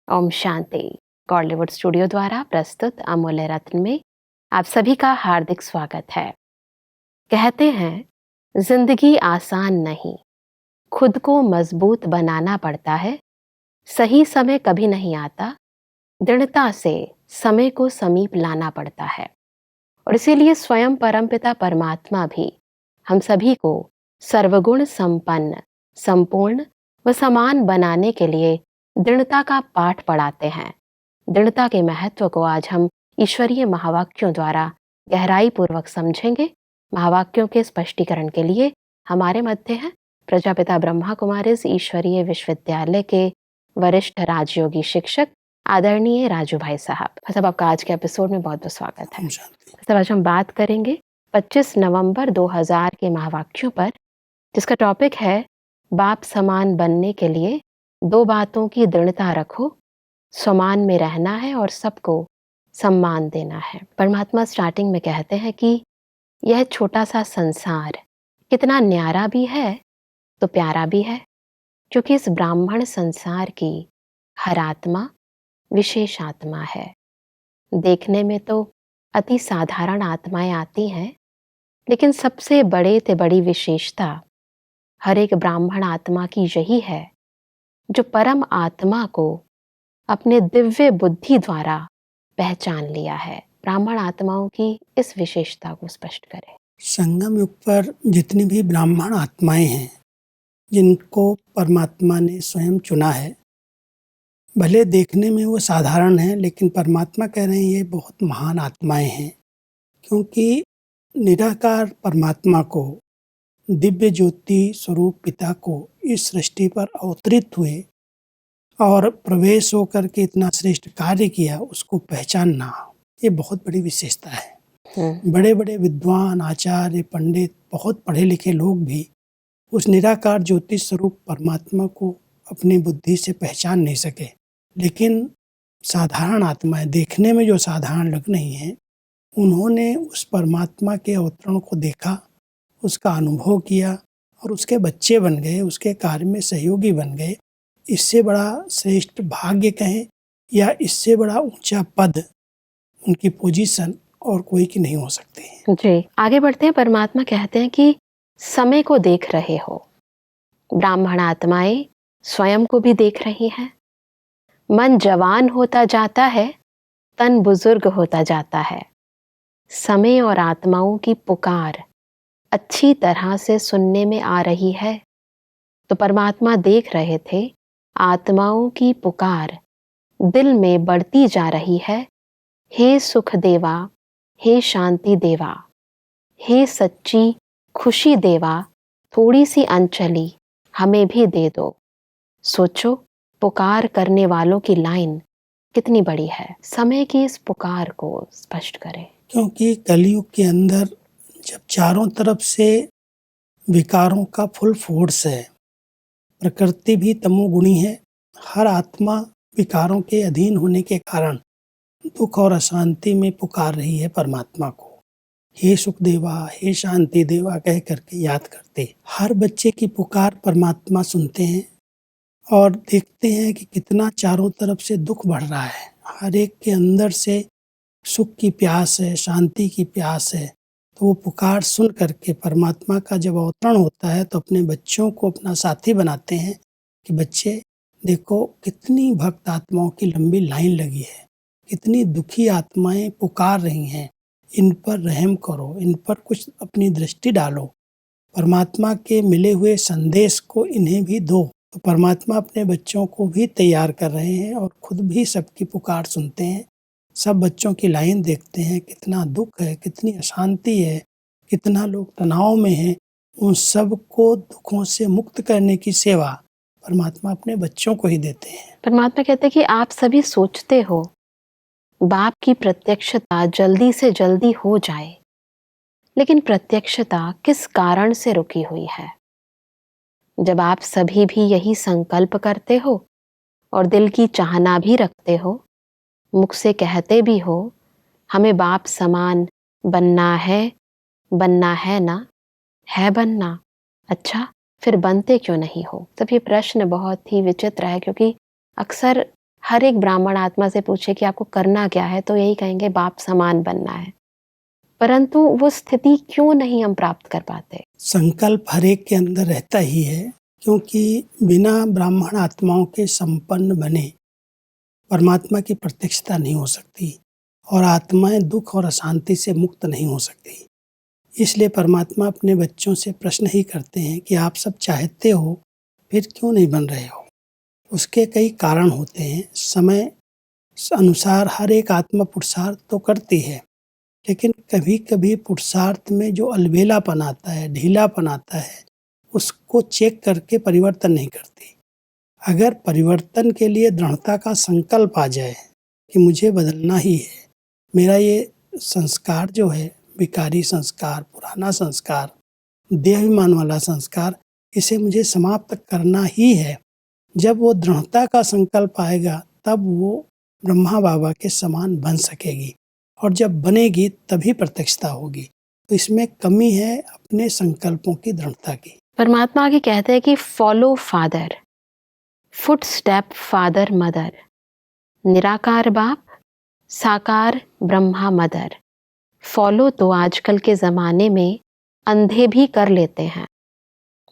Om Shanti. गॉलीवुड studio द्वारा प्रस्तुत अमूल्य रत्न में आप सभी का हार्दिक स्वागत है। कहते हैं जिंदगी आसान नहीं, खुद को मजबूत बनाना पड़ता है। सही समय कभी नहीं आता, दृढ़ता से समय को समीप लाना पड़ता है। और इसीलिए स्वयं परमपिता परमात्मा भी हम सभी को सर्वगुण संपन्न, संपूर्ण व समान बनाने के लिए दृढ़ता का पाठ पढ़ाते हैं। दृढ़ता के महत्व को आज हम ईश्वरीय महावाक्यों द्वारा गहराई पूर्वक समझेंगे। महावाक्यों के स्पष्टीकरण के लिए हमारे मध्य हैं प्रजापिता ब्रह्मा कुमारीज ईश्वरीय विश्वविद्यालय के वरिष्ठ राजयोगी शिक्षक आदरणीय राजू भाई साहब। सब आपका आज के एपिसोड में बहुत बहुत स्वागत है। सब आज हम बात करेंगे 25 नवंबर 2000 के महावाक्यों पर, जिसका टॉपिक है बाप समान बनने के लिए 2 बातों की दृढ़ता रखो, समान में रहना है और सबको सम्मान देना है। परमात्मा स्टार्टिंग में कहते हैं कि यह छोटा सा संसार कितना न्यारा भी है तो प्यारा भी है, क्योंकि इस ब्राह्मण संसार की हर आत्मा विशेष आत्मा है। देखने में तो अति साधारण आत्माएं आती हैं, लेकिन सबसे बड़े से बड़ी विशेषता हर एक ब्राह्मण आत्मा की यही है जो परम आत्मा को अपने दिव्य बुद्धि द्वारा पहचान लिया है। ब्राह्मण आत्माओं की इस विशेषता को स्पष्ट करें। संगम युग पर जितनी भी ब्राह्मण आत्माएं हैं, जिनको परमात्मा ने स्वयं चुना है, भले देखने में वो साधारण हैं, लेकिन परमात्मा कह रहे हैं ये बहुत महान आत्माएं हैं, क्योंकि निराकार परमात्मा को, दिव्य ज्योति स्वरूप पिता को इस सृष्टि पर अवतरित हुए और प्रवेश होकर के इतना श्रेष्ठ कार्य किया, उसको पहचानना ये बहुत बड़ी विशेषता है। बड़े बड़े विद्वान, आचार्य, पंडित, बहुत पढ़े लिखे लोग भी उस निराकार ज्योति स्वरूप परमात्मा को अपनी बुद्धि से पहचान नहीं सके। लेकिन साधारण आत्माएं, देखने में जो साधारण लग रही हैं, उन्होंने उस परमात्मा के अवतरण को देखा, उसका अनुभव किया और उसके बच्चे बन गए, उसके कार्य में सहयोगी बन गए। इससे बड़ा श्रेष्ठ भाग्य कहें या इससे बड़ा ऊंचा पद, उनकी पोजीशन और कोई की नहीं हो सकती। जी, आगे बढ़ते हैं। परमात्मा कहते हैं कि समय को देख रहे हो। ब्राह्मण आत्माएं स्वयं को भी देख रही हैं। मन जवान होता जाता है, तन बुजुर्ग होता जाता है। समय और आत्माओं की पुकार अच्छी तरह से सुनने में आ रही है। तो परमात्मा देख रहे थे आत्माओं की पुकार दिल में बढ़ती जा रही है। हे सुख देवा, हे शांति देवा, हे सच्ची खुशी देवा, थोड़ी सी अंचली हमें भी दे दो। सोचो, पुकार करने वालों की लाइन कितनी बड़ी है। समय की इस पुकार को स्पष्ट करें। क्योंकि कलयुग के अंदर जब चारों तरफ से विकारों का फुल फोर्स है, प्रकृति भी तमोगुणी है, हर आत्मा विकारों के अधीन होने के कारण दुख और अशांति में पुकार रही है परमात्मा को। हे सुख देवा, हे शांति देवा कह करके याद करते। हर बच्चे की पुकार परमात्मा सुनते हैं और देखते हैं कि कितना चारों तरफ से दुख बढ़ रहा है। हर एक के अंदर से सुख की प्यास है, शांति की प्यास है। तो वो पुकार सुन करके परमात्मा का जब अवतरण होता है तो अपने बच्चों को अपना साथी बनाते हैं कि बच्चे देखो कितनी भक्त आत्माओं की लंबी लाइन लगी है, कितनी दुखी आत्माएं पुकार रही हैं, इन पर रहम करो, इन पर कुछ अपनी दृष्टि डालो, परमात्मा के मिले हुए संदेश को इन्हें भी दो। तो परमात्मा अपने बच्चों को भी तैयार कर रहे हैं और खुद भी सबकी पुकार सुनते हैं। सब बच्चों की लाइन देखते हैं, कितना दुख है, कितनी अशांति है, कितना लोग तनाव में हैं। उन सब को दुखों से मुक्त करने की सेवा परमात्मा अपने बच्चों को ही देते हैं। परमात्मा कहते हैं कि आप सभी सोचते हो बाप की प्रत्यक्षता जल्दी से जल्दी हो जाए, लेकिन प्रत्यक्षता किस कारण से रुकी हुई है? जब आप सभी भी यही संकल्प करते हो और दिल की चाहना भी रखते हो, मुख से कहते भी हो हमें बाप समान बनना है ना, है बनना, अच्छा फिर बनते क्यों नहीं हो? तब ये प्रश्न बहुत ही विचित्र है, क्योंकि अक्सर हर एक ब्राह्मण आत्मा से पूछे कि आपको करना क्या है, तो यही कहेंगे बाप समान बनना है। परंतु वो स्थिति क्यों नहीं हम प्राप्त कर पाते? संकल्प हर एक के अंदर रहता ही है, क्योंकि बिना ब्राह्मण आत्माओं के संपन्न बने परमात्मा की प्रत्यक्षता नहीं हो सकती और आत्माएं दुख और अशांति से मुक्त नहीं हो सकती। इसलिए परमात्मा अपने बच्चों से प्रश्न ही करते हैं कि आप सब चाहते हो, फिर क्यों नहीं बन रहे हो? उसके कई कारण होते हैं। समय अनुसार हर एक आत्मा पुरुषार्थ तो करती है, लेकिन कभी कभी पुरुषार्थ में जो अलबेलापन आता है, ढीलापन आता है, उसको चेक करके परिवर्तन नहीं करती। अगर परिवर्तन के लिए दृढ़ता का संकल्प आ जाए कि मुझे बदलना ही है, मेरा ये संस्कार जो है, विकारी संस्कार, पुराना संस्कार, देहाभिमान वाला संस्कार, इसे मुझे समाप्त करना ही है, जब वो दृढ़ता का संकल्प आएगा तब वो ब्रह्मा बाबा के समान बन सकेगी, और जब बनेगी तभी प्रत्यक्षता होगी। तो इसमें कमी है अपने संकल्पों की दृढ़ता की। परमात्मा आगे कहते हैं कि follow father, foot step father mother, निराकार बाप, साकार ब्रह्मा मदर। फॉलो तो आजकल के ज़माने में अंधे भी कर लेते हैं।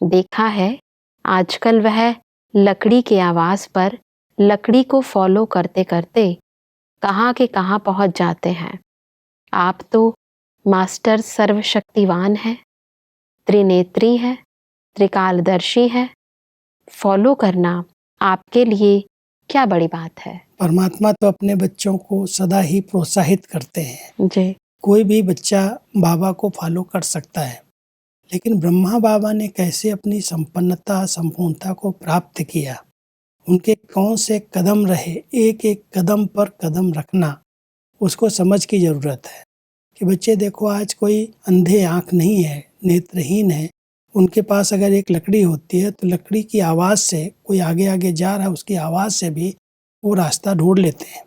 देखा है आजकल वह लकड़ी के आवाज़ पर लकड़ी को फॉलो करते करते कहाँ के कहाँ पहुँच जाते हैं। आप तो मास्टर सर्वशक्तिवान है, त्रिनेत्री है, त्रिकालदर्शी है। फॉलो करना आपके लिए क्या बड़ी बात है? परमात्मा तो अपने बच्चों को सदा ही प्रोत्साहित करते हैं। जी। कोई भी बच्चा बाबा को फॉलो कर सकता है, लेकिन ब्रह्मा बाबा ने कैसे अपनी संपन्नता, संपूर्णता को प्राप्त किया, उनके कौन से कदम रहे, एक एक कदम पर कदम रखना, उसको समझ की ज़रूरत है। कि बच्चे देखो, आज कोई अंधे आँख नहीं है, नेत्रहीन है, उनके पास अगर एक लकड़ी होती है तो लकड़ी की आवाज़ से कोई आगे आगे जा रहा है, उसकी आवाज़ से भी वो रास्ता ढूंढ लेते हैं।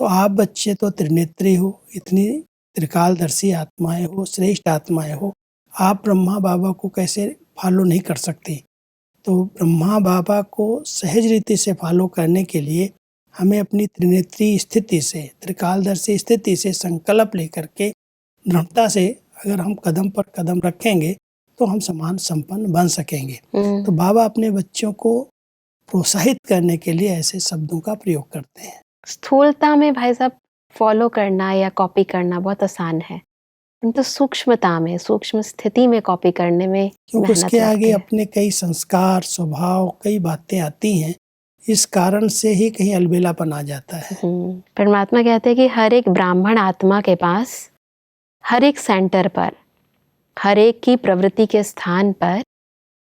तो आप बच्चे तो त्रिनेत्री हो, इतनी त्रिकालदर्शी आत्माएं हो, श्रेष्ठ आत्माएं हो, आप ब्रह्मा बाबा को कैसे फॉलो नहीं कर सकती? तो ब्रह्मा बाबा को सहज रीति से फॉलो करने के लिए हमें अपनी त्रिनेत्री स्थिति से, त्रिकालदर्शी स्थिति से संकल्प लेकर के दृढ़ता से अगर हम कदम पर कदम रखेंगे तो हम समान संपन्न बन सकेंगे। तो बाबा अपने बच्चों को प्रोत्साहित करने के लिए ऐसे शब्दों का प्रयोग करते हैं। स्थूलता में भाई साहब फॉलो करना या कॉपी करना बहुत आसान है, तो सूक्ष्मता में, सूक्ष्म स्थिति में कॉपी करने में क्योंकि मेहनत उसके लगती आगे है। अपने कई संस्कार, स्वभाव, कई बातें आती हैं, इस कारण से ही कहीं अलबेलापन आ जाता है। परमात्मा कहते हैं कि हर एक ब्राह्मण आत्मा के पास, हर एक सेंटर पर, हर एक की प्रवृत्ति के स्थान पर,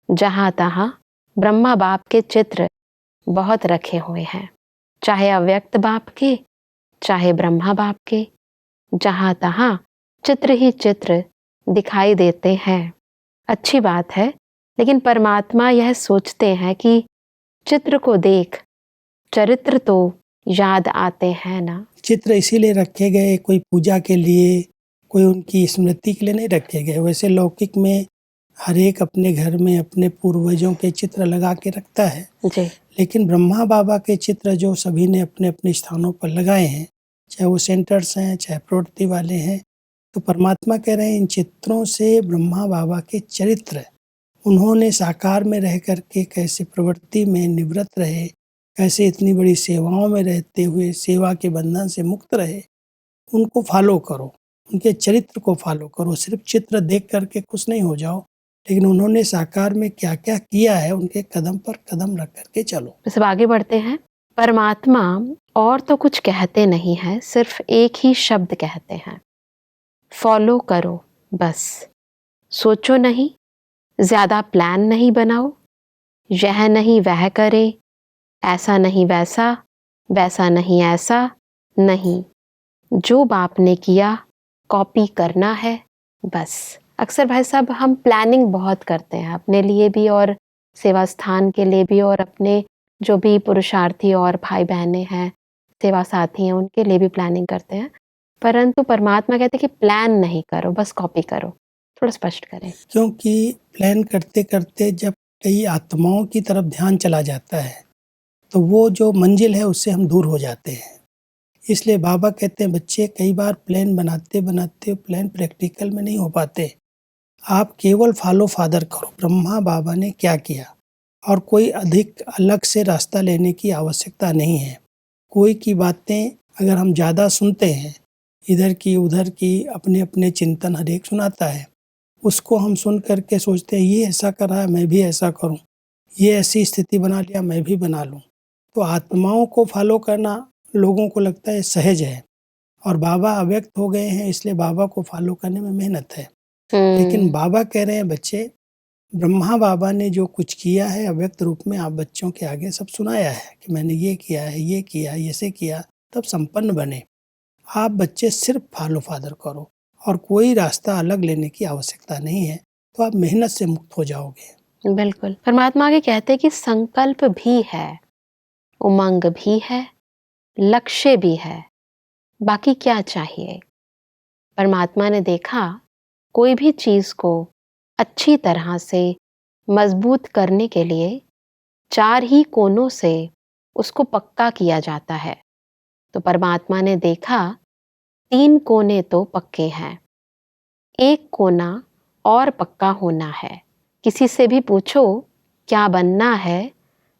जहाँ तहाँ ब्रह्मा बाप के चित्र बहुत रखे हुए हैं, चाहे अव्यक्त बाप के, चाहे ब्रह्मा बाप के, जहाँ तहाँ चित्र ही चित्र दिखाई देते हैं। अच्छी बात है, लेकिन परमात्मा यह सोचते हैं कि चित्र को देख चरित्र तो याद आते हैं ना। चित्र इसीलिए रखे गए, कोई पूजा के लिए, कोई उनकी स्मृति के लिए नहीं रखे गए। वैसे लौकिक में हर एक अपने घर में अपने पूर्वजों के चित्र लगा के रखता है जी। लेकिन ब्रह्मा बाबा के चित्र जो सभी ने अपने अपने स्थानों पर लगाए हैं, चाहे वो सेंटर्स हैं, चाहे प्रवृत्ति वाले हैं, तो परमात्मा कह रहे हैं इन चित्रों से ब्रह्मा बाबा के चरित्र, उन्होंने साकार में रह करके कैसे प्रवृत्ति में निवृत्त रहे, कैसे इतनी बड़ी सेवाओं में रहते हुए सेवा के बंधन से मुक्त रहे, उनको फॉलो करो, उनके चरित्र को फॉलो करो। सिर्फ चित्र देख करके खुश नहीं हो जाओ, लेकिन उन्होंने साकार में क्या क्या किया है उनके कदम पर कदम रख करके चलो। सब आगे बढ़ते हैं। परमात्मा और तो कुछ कहते नहीं हैं, सिर्फ एक ही शब्द कहते हैं, फॉलो करो बस। सोचो नहीं, ज्यादा प्लान नहीं बनाओ, यह नहीं वह करे, ऐसा नहीं वैसा, वैसा नहीं ऐसा नहीं, जो बाप ने किया कॉपी करना है बस। अक्सर भाई साहब हम प्लानिंग बहुत करते हैं अपने लिए भी और सेवा स्थान के लिए भी, और अपने जो भी पुरुषार्थी और भाई बहनें हैं, सेवा साथी हैं, उनके लिए भी प्लानिंग करते हैं। परंतु परमात्मा कहते हैं कि प्लान नहीं करो, बस कॉपी करो। थोड़ा स्पष्ट करें। क्योंकि प्लान करते करते जब कई आत्माओं की तरफ ध्यान चला जाता है तो वो जो मंजिल है उससे हम दूर हो जाते हैं। इसलिए बाबा कहते हैं बच्चे कई बार प्लान बनाते बनाते प्लान प्रैक्टिकल में नहीं हो पाते। आप केवल फॉलो फादर करो, ब्रह्मा बाबा ने क्या किया, और कोई अधिक अलग से रास्ता लेने की आवश्यकता नहीं है। कोई की बातें अगर हम ज़्यादा सुनते हैं, इधर की उधर की अपने अपने चिंतन हर एक सुनाता है, उसको हम सुन करके सोचते हैं ये ऐसा कर रहा है मैं भी ऐसा करूं, ये ऐसी स्थिति बना लिया मैं भी बना लूं। तो आत्माओं को फॉलो करना लोगों को लगता है सहज है, और बाबा अव्यक्त हो गए हैं इसलिए बाबा को फॉलो करने में मेहनत है। लेकिन बाबा कह रहे हैं बच्चे, ब्रह्मा बाबा ने जो कुछ किया है अव्यक्त रूप में आप बच्चों के आगे सब सुनाया है कि मैंने ये किया है, ये किया, ऐसे किया, तब संपन्न बने। आप बच्चे सिर्फ फॉलो फादर करो और कोई रास्ता अलग लेने की आवश्यकता नहीं है, तो आप मेहनत से मुक्त हो जाओगे। बिल्कुल। परमात्मा आगे कहते हैं कि संकल्प भी है, उमंग भी है, लक्ष्य भी है, बाकी क्या चाहिए? परमात्मा ने देखा कोई भी चीज को अच्छी तरह से मजबूत करने के लिए 4 ही कोनों से उसको पक्का किया जाता है। तो परमात्मा ने देखा 3 कोने तो पक्के हैं, एक कोना और पक्का होना है। किसी से भी पूछो क्या बनना है,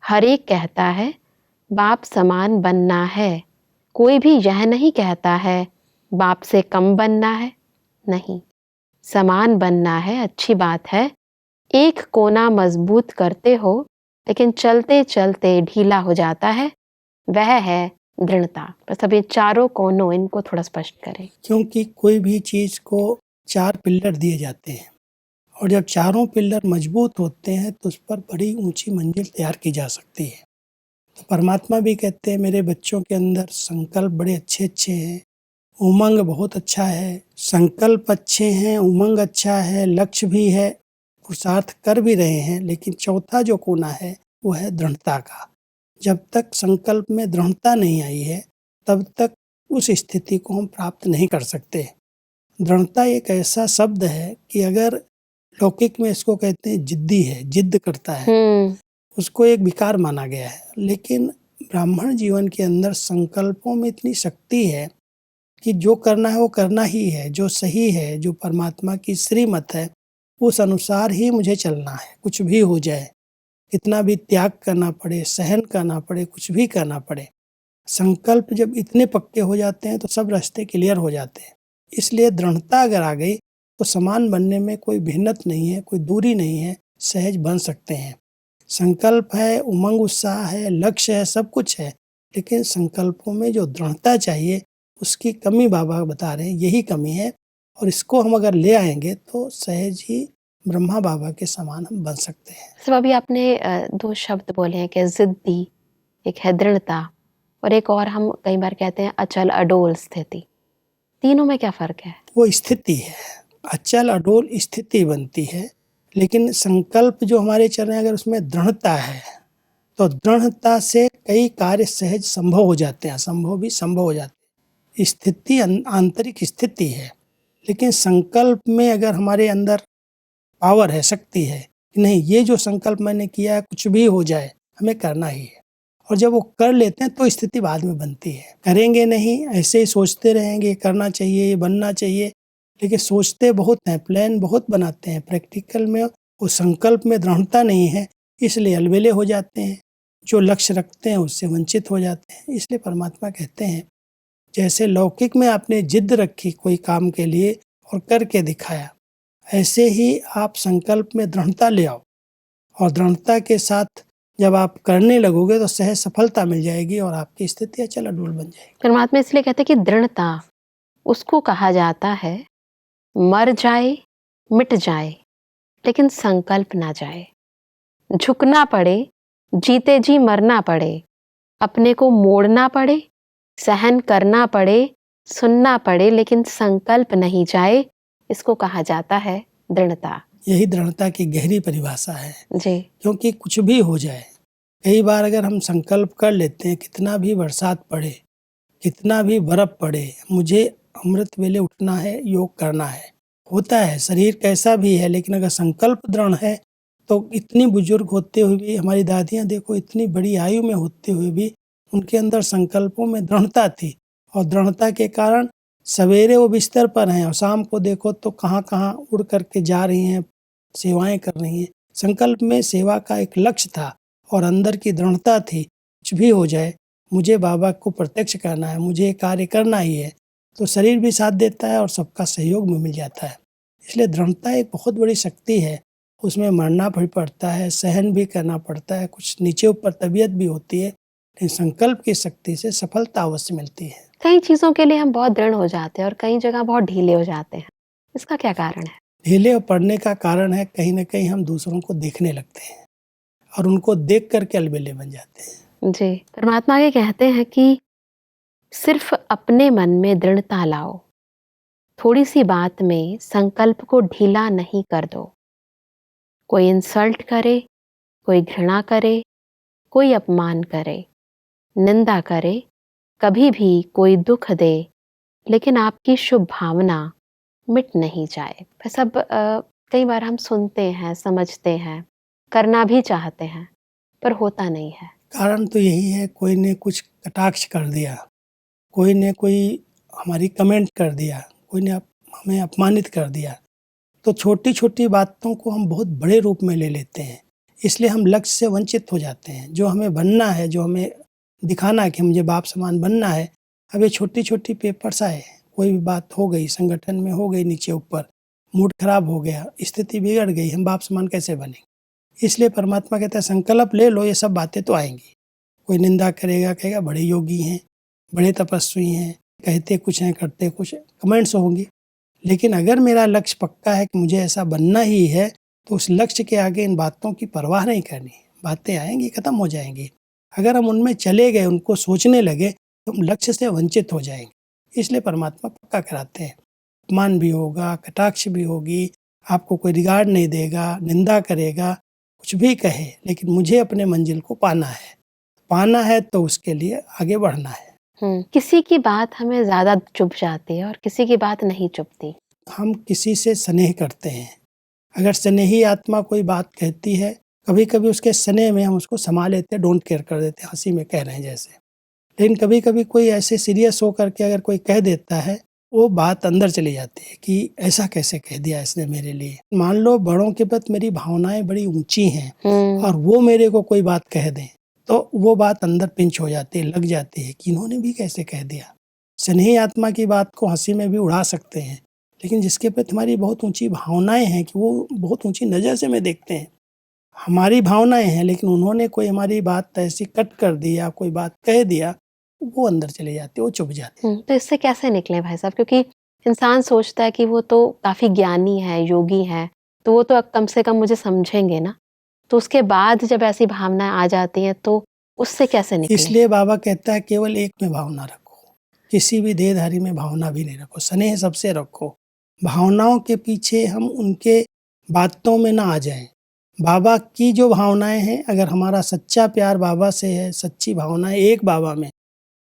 हर एक कहता है बाप समान बनना है। कोई भी यह नहीं कहता है बाप से कम बनना है, नहीं, समान बनना है। अच्छी बात है, एक कोना मजबूत करते हो लेकिन चलते चलते ढीला हो जाता है, वह है दृढ़ता। बस अब ये चारों कोनों इनको थोड़ा स्पष्ट करें। क्योंकि कोई भी चीज को 4 पिल्लर दिए जाते हैं, और जब चारों पिल्लर मजबूत होते हैं तो उस पर बड़ी ऊंची मंजिल तैयार की जा सकती है। तो परमात्मा भी कहते हैं मेरे बच्चों के अंदर संकल्प बड़े अच्छे अच्छे हैं, उमंग बहुत अच्छा है, संकल्प अच्छे हैं, उमंग अच्छा है, लक्ष्य भी है, पुरुषार्थ कर भी रहे हैं, लेकिन चौथा जो कोना है वो है दृढ़ता का। जब तक संकल्प में दृढ़ता नहीं आई है तब तक उस स्थिति को हम प्राप्त नहीं कर सकते। दृढ़ता एक ऐसा शब्द है कि अगर लौकिक में इसको कहते हैं जिद्दी है, जिद्द करता है, उसको एक विकार माना गया है। लेकिन ब्राह्मण जीवन के अंदर संकल्पों में इतनी शक्ति है कि जो करना है वो करना ही है, जो सही है, जो परमात्मा की श्रीमत है उस अनुसार ही मुझे चलना है। कुछ भी हो जाए, कितना भी त्याग करना पड़े, सहन करना पड़े, कुछ भी करना पड़े, संकल्प जब इतने पक्के हो जाते हैं तो सब रास्ते क्लियर हो जाते हैं। इसलिए दृढ़ता अगर आ गई तो समान बनने में कोई भिन्नत नहीं है, कोई दूरी नहीं है, सहज बन सकते हैं। संकल्प है, उमंग उत्साह है, लक्ष्य है, सब कुछ है, लेकिन संकल्पों में जो दृढ़ता चाहिए उसकी कमी बाबा बता रहे हैं, यही कमी है। और इसको हम अगर ले आएंगे तो सहज ही ब्रह्मा बाबा के समान हम बन सकते हैं। सब अभी आपने 2 शब्द बोले हैं कि जिद्दी, एक है दृढ़ता, और एक और हम कई बार कहते हैं अचल अडोल स्थिति। तीनों में क्या फर्क है? वो स्थिति है, अचल अडोल स्थिति बनती है, लेकिन संकल्प जो हमारे चल रहे हैं अगर उसमें दृढ़ता है तो दृढ़ता से कई कार्य सहज संभव हो जाते हैं, असंभव भी संभव हो जाते हैं। स्थिति आंतरिक स्थिति है, लेकिन संकल्प में अगर हमारे अंदर पावर है, शक्ति है कि नहीं ये जो संकल्प मैंने किया है कुछ भी हो जाए हमें करना ही है, और जब वो कर लेते हैं तो स्थिति बाद में बनती है। करेंगे नहीं, ऐसे ही सोचते रहेंगे करना चाहिए, ये बनना चाहिए, लेकिन सोचते बहुत हैं, प्लान बहुत बनाते हैं, प्रैक्टिकल में वो संकल्प में दृढ़ता नहीं है, इसलिए अलबेले हो जाते हैं, जो लक्ष्य रखते हैं उससे वंचित हो जाते हैं। इसलिए परमात्मा कहते हैं जैसे लौकिक में आपने जिद रखी कोई काम के लिए और करके दिखाया, ऐसे ही आप संकल्प में दृढ़ता ले आओ, और दृढ़ता के साथ जब आप करने लगोगे तो सहज सफलता मिल जाएगी और आपकी स्थिति अचल अडोल बन जाएगी। परमात्मा इसलिए कहते हैं कि दृढ़ता उसको कहा जाता है मर जाए मिट जाए लेकिन संकल्प ना जाए। झुकना पड़े, जीते जी मरना पड़े, अपने को मोड़ना पड़े, सहन करना पड़े, सुनना पड़े, लेकिन संकल्प नहीं जाए, इसको कहा जाता है दृढ़ता। यही दृढ़ता की गहरी परिभाषा है जी। क्योंकि कुछ भी हो जाए, कई बार अगर हम संकल्प कर लेते हैं कितना भी बरसात पड़े, कितना भी बर्फ पड़े, मुझे अमृत वेले उठना है, योग करना है, होता है, शरीर कैसा भी है, लेकिन अगर संकल्प दृढ़ है तो इतनी बुजुर्ग होते हुए भी हमारी दादियाँ देखो इतनी बड़ी आयु में होते हुए भी उनके अंदर संकल्पों में दृढ़ता थी और दृढ़ता के कारण सवेरे वो बिस्तर पर हैं और शाम को देखो तो कहाँ-कहाँ उड़ करके जा रही हैं, सेवाएं कर रही हैं। संकल्प में सेवा का एक लक्ष्य था और अंदर की दृढ़ता थी, कुछ भी हो जाए मुझे बाबा को प्रत्यक्ष करना है, मुझे ये कार्य करना ही है। तो शरीर भी साथ देता है और सबका सहयोग भी मिल जाता है। इसलिए दृढ़ता एक बहुत बड़ी शक्ति है, उसमें मरना भी पड़ता है, सहन भी करना पड़ता है, कुछ नीचे ऊपर तबीयत भी होती है, लेकिन संकल्प की शक्ति से सफलता अवश्य मिलती है। कई चीज़ों के लिए हम बहुत दृढ़ हो जाते हैं और कई जगह बहुत ढीले हो जाते हैं। इसका क्या कारण है? ढीले पड़ने का कारण है कहीं न कहीं हम दूसरों को देखने लगते हैं और उनको देख कर के अलबेले बन जाते हैं। जी, परमात्मा ये कहते हैं कि सिर्फ अपने मन में दृढ़ता लाओ, थोड़ी सी बात में संकल्प को ढीला नहीं कर दो। कोई इंसल्ट करे, कोई घृणा करे, कोई अपमान करे, निंदा करे, कभी भी कोई दुख दे, लेकिन आपकी शुभ भावना मिट नहीं जाए। सब कई बार हम सुनते हैं, समझते हैं, करना भी चाहते हैं, पर होता नहीं है। कारण तो यही है, कोई ने कुछ कटाक्ष कर दिया, कोई ने कोई हमारी कमेंट कर दिया, कोई ने हमें अपमानित कर दिया, तो छोटी-छोटी बातों को हम बहुत बड़े रूप में ले लेते हैं। इसलिए हम लक्ष्य से वंचित हो जाते हैं। जो हमें बनना है, जो हमें दिखाना है कि मुझे बाप समान बनना है, अब ये छोटी-छोटी पेपर्स आए, कोई भी बात हो गई, संगठन में हो गई नीचे ऊपर, मूड खराब हो गया, स्थिति बिगड़ गई, हम बाप समान कैसे बनेंगे? इसलिए परमात्मा कहता है संकल्प ले लो, ये सब बातें तो आएँगी। कोई निंदा करेगा, कहेगा बड़े योगी हैं, बड़े तपस्वी हैं, कहते कुछ हैं, करते कुछ हैं, कमेंट्स होंगी। लेकिन अगर मेरा लक्ष्य पक्का है कि मुझे ऐसा बनना ही है, तो उस लक्ष्य के आगे इन बातों की परवाह नहीं करनी। बातें आएँगी, खत्म हो जाएँगी। अगर हम उनमें चले गए, उनको सोचने लगे, तो हम लक्ष्य से वंचित हो जाएँगे। इसलिए परमात्मा पक्का कराते हैं। अपमान भी होगा, कटाक्ष भी होगी, आपको कोई रिगार्ड नहीं देगा, निंदा करेगा, कुछ भी कहे, लेकिन मुझे अपने मंजिल को पाना है। पाना है तो उसके लिए आगे बढ़ना है। किसी की बात हमें ज़्यादा चुभ जाती है और किसी की बात नहीं चुभती। हम किसी से स्नेह करते हैं। अगर स्नेही आत्मा कोई बात कहती है, कभी-कभी उसके स्नेह में हम उसको समा लेते हैं, डोंट केयर कर देते हैं, हँसी में कह रहे हैं जैसे। लेकिन कभी-कभी कोई ऐसे सीरियस होकर के अगर कोई कह देता है, वो बात अंदर चली जाती है कि ऐसा कैसे कह दिया इसने मेरे लिए। मान लो बड़ों के प्रति मेरी भावनाएँ बड़ी ऊँची हैं और वो मेरे को कोई बात कह दें, तो वो बात अंदर पिंच हो जाती है, लग जाती है कि इन्होंने भी कैसे कह दिया। स्नेही आत्मा की बात को हँसी में भी उड़ा सकते हैं, लेकिन जिसके प्रति हमारी बहुत ऊँची भावनाएँ हैं कि वो बहुत ऊँची नज़र से हमें देखते हैं। हमारी भावनाएँ हैं, लेकिन उन्होंने कोई हमारी बात ऐसी कट कर दी या कोई बात कह दिया, वो अंदर चली जाती है, वो चुभ जाती है। तो इससे कैसे निकलें भाई साहब? क्योंकि इंसान सोचता है कि वो तो काफ़ी ज्ञानी है, योगी है, तो वो तो कम से कम मुझे समझेंगे ना। तो उसके बाद जब ऐसी भावनाएँ आ जाती हैं, तो उससे कैसे निकलें? इसलिए बाबा कहता है केवल एक में भावना रखो, किसी भी देहधारी में भावना भी नहीं रखो, स्नेह सबसे रखो। भावनाओं के पीछे हम उनके बातों में ना आ जाएं। बाबा की जो भावनाएं हैं, अगर हमारा सच्चा प्यार बाबा से है, सच्ची भावनाएं एक बाबा में,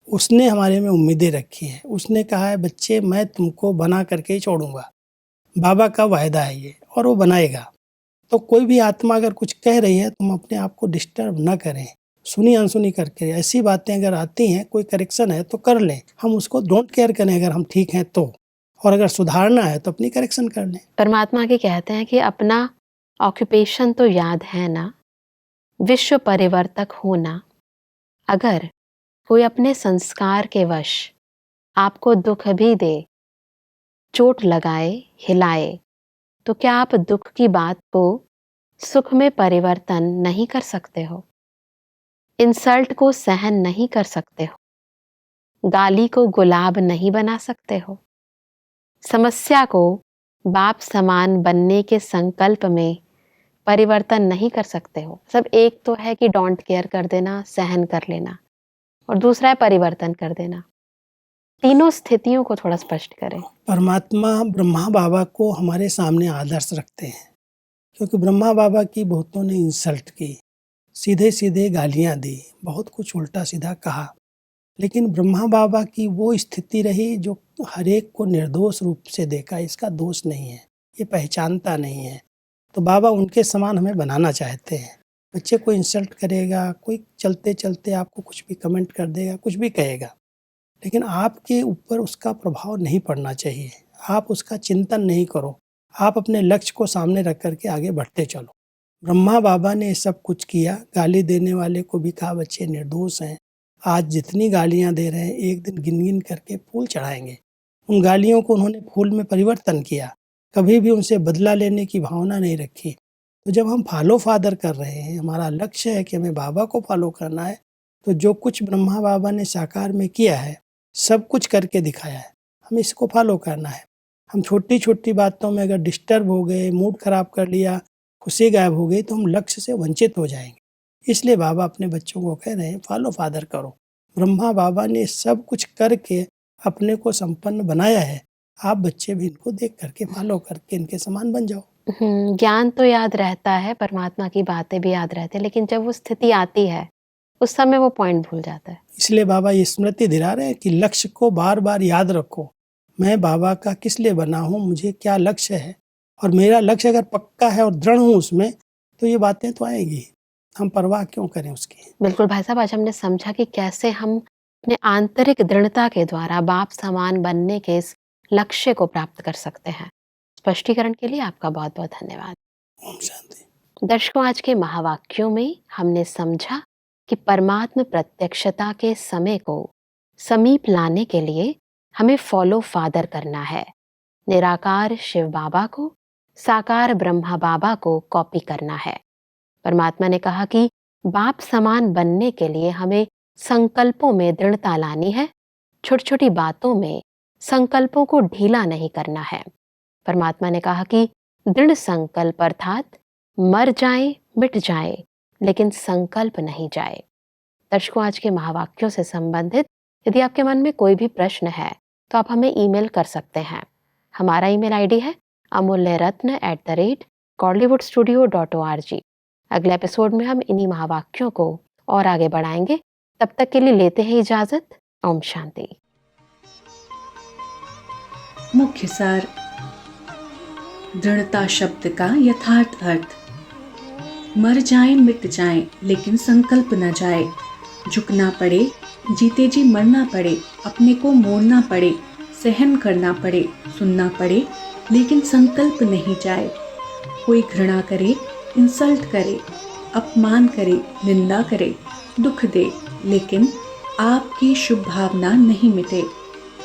उसने हमारे में उम्मीदें रखी हैं। उसने कहा है बच्चे मैं तुमको बना करके ही छोड़ूंगा। बाबा का वायदा है ये और वो बनाएगा। तो कोई भी आत्मा अगर कुछ कह रही है, तुम अपने आप को डिस्टर्ब न करें, सुनी अनसुनी करके। ऐसी बातें अगर आती हैं, कोई करेक्शन है तो कर लें, हम उसको डोंट केयर करें अगर हम ठीक हैं तो, और अगर सुधारना है तो अपनी करेक्शन कर लें। परमात्मा के कहते हैं कि अपना ऑक्यूपेशन तो याद है ना, विश्व परिवर्तक होना। अगर कोई अपने संस्कार के वश आपको दुख भी दे, चोट लगाए, हिलाए, तो क्या आप दुख की बात को सुख में परिवर्तन नहीं कर सकते हो? इंसल्ट को सहन नहीं कर सकते हो? गाली को गुलाब नहीं बना सकते हो? समस्या को बाप समान बनने के संकल्प में परिवर्तन नहीं कर सकते हो? सब एक तो है कि डोंट केयर कर देना, सहन कर लेना, और दूसरा है परिवर्तन कर देना। तीनों स्थितियों को थोड़ा स्पष्ट करें। परमात्मा ब्रह्मा बाबा को हमारे सामने आदर्श रखते हैं, क्योंकि ब्रह्मा बाबा की बहुतों ने इंसल्ट की, सीधे सीधे गालियाँ दी, बहुत कुछ उल्टा सीधा कहा, लेकिन ब्रह्मा बाबा की वो स्थिति रही जो हर एक को निर्दोष रूप से देखा, इसका दोष नहीं है, ये पहचानता नहीं है। तो बाबा उनके समान हमें बनाना चाहते हैं। बच्चे को इंसल्ट करेगा, कोई चलते चलते आपको कुछ भी कमेंट कर देगा, कुछ भी कहेगा, लेकिन आपके ऊपर उसका प्रभाव नहीं पड़ना चाहिए। आप उसका चिंतन नहीं करो, आप अपने लक्ष्य को सामने रख करके आगे बढ़ते चलो। ब्रह्मा बाबा ने सब कुछ किया। गाली देने वाले को भी कहा बच्चे निर्दोष हैं, आज जितनी गालियां दे रहे हैं एक दिन गिन गिन करके फूल चढ़ाएंगे। उन गालियों को उन्होंने फूल में परिवर्तन किया, कभी भी उनसे बदला लेने की भावना नहीं रखी। तो जब हम फॉलो फादर कर रहे हैं, हमारा लक्ष्य है कि हमें बाबा को फॉलो करना है, तो जो कुछ ब्रह्मा बाबा ने साकार में किया है, सब कुछ करके दिखाया है, हमें इसको फॉलो करना है। हम छोटी छोटी बातों में अगर डिस्टर्ब हो गए, मूड खराब कर लिया, खुशी गायब हो गई, तो हम लक्ष्य से वंचित हो जाएंगे। इसलिए बाबा अपने बच्चों को कह रहे हैं फॉलो फादर करो। ब्रह्मा बाबा ने सब कुछ करके अपने को संपन्न बनाया है, आप बच्चे भी इनको देख करके फॉलो करके इनके समान बन जाओ। ज्ञान तो याद रहता है, परमात्मा की बातें भी याद रहती है, लेकिन जब वो स्थिति आती है उस समय वो पॉइंट भूल जाता है। इसलिए बाबा ये स्मृति दिला रहे हैं कि लक्ष्य को बार बार याद रखो। मैं बाबा का किस लिए बना हूँ, मुझे क्या लक्ष्य है, और मेरा लक्ष्य अगर पक्का है और दृढ़ हूँ उसमें, तो ये बातें तो आएगी, हम परवाह क्यों करें उसकी। बिल्कुल भाई साहब, आज हमने समझा कि कैसे हम अपने आंतरिक दृढ़ता के द्वारा बाप समान बनने के इस लक्ष्य को प्राप्त कर सकते हैं। स्पष्टीकरण के लिए आपका बहुत बहुत धन्यवाद। ओम शांति। दर्शकों, आज के महावाक्यों में हमने समझा कि परमात्म प्रत्यक्षता के समय को समीप लाने के लिए हमें फॉलो फादर करना है। निराकार शिव बाबा को, साकार ब्रह्मा बाबा को कॉपी करना है। परमात्मा ने कहा कि बाप समान बनने के लिए हमें संकल्पों में दृढ़ता लानी है, छोटी छोटी बातों में संकल्पों को ढीला नहीं करना है। परमात्मा ने कहा कि दृढ़ संकल्प अर्थात मर जाए मिट जाए लेकिन संकल्प नहीं जाए। दर्शकों, आज के महावाक्यों से संबंधित यदि आपके मन में कोई भी प्रश्न है तो आप हमें ईमेल कर सकते हैं। हमारा ईमेल आईडी है amulyaratna@godlywoodstudio.org। अगले एपिसोड में हम इन्हीं महावाक्यों को और आगे बढ़ाएंगे। तब तक के लिए लेते हैं इजाजत। ओम शांति। मुख्य सार। दृढ़ता शब्द का यथार्थ अर्थ। मर जाएं मिट जाएं लेकिन संकल्प न जाए। झुकना पड़े, जीते जी मरना पड़े, अपने को मोड़ना पड़े, सहन करना पड़े, सुनना पड़े, लेकिन संकल्प नहीं जाए। कोई घृणा करे, इंसल्ट करे, अपमान करे, निंदा करे, दुख दे, लेकिन आपकी शुभ भावना नहीं मिटे।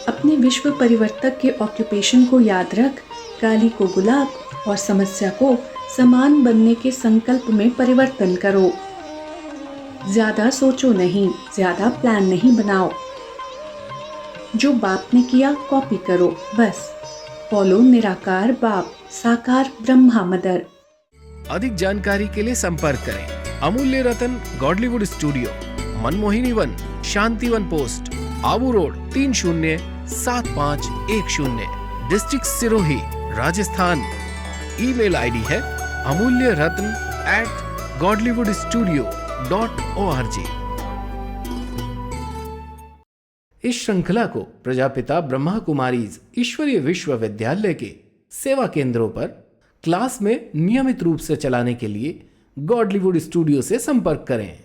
अपने विश्व परिवर्तक के ऑक्यूपेशन को याद रख, काली को गुलाब और समस्या को समान बनने के संकल्प में परिवर्तन करो। ज्यादा सोचो नहीं, ज्यादा प्लान नहीं बनाओ। जो बाप ने किया कॉपी करो, बस फॉलो निराकार बाप, साकार ब्रह्मा मदर। अधिक जानकारी के लिए संपर्क करें Amulya Ratan Godlywood studio, Manmohini Van, Shanti Van post, Abu road 307510, district Sirohi, Rajasthan. Email ID है amulyaratn@godlywoodstudio.org। इस श्रृंखला को प्रजापिता ब्रह्मा कुमारीज ईश्वरीय विश्वविद्यालय के सेवा केंद्रों पर क्लास में नियमित रूप से चलाने के लिए गॉडलीवुड स्टूडियो से संपर्क करें।